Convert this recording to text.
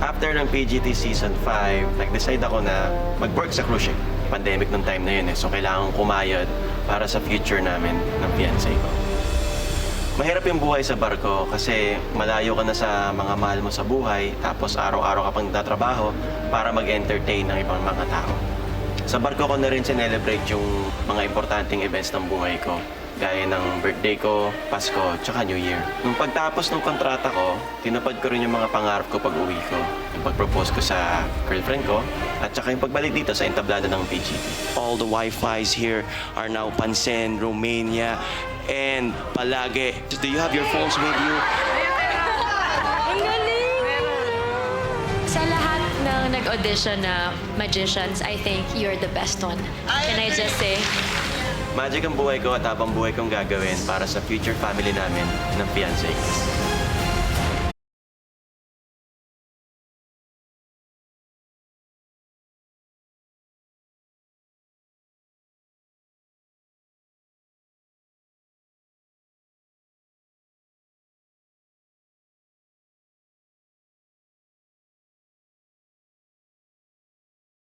After ng PGT Season 5, nag-decide ako na mag-work sa cruise ship. Pandemic nung time na yun so kailangan kumayod para sa future namin ng fiancé ko. Mahirap yung buhay sa barko kasi malayo ka na sa mga mahal mo sa buhay tapos araw-araw ka pang tatrabaho para mag-entertain ng ibang mga tao. Sa barko ko na rin sinelebrate yung mga importanteng events ng buhay ko gaya ng birthday ko, Pasko, tsaka New Year. Nung pagtapos ng kontrata ko, tinupad ko rin yung mga pangarap ko pag-uwi ko. Yung pag-propose ko sa girlfriend ko at tsaka yung pagbalik dito sa entablado ng PGT. All the Wi-Fis here are now Pansin, Romania, and palagi. Do you have your phones with you? Ang galing! Sa lahat ng nag-audition na magicians, I think you're the best one. Can I just say? Magic ang buhay ko at habang buhay kong gagawin para sa future family namin ng fiancé ko.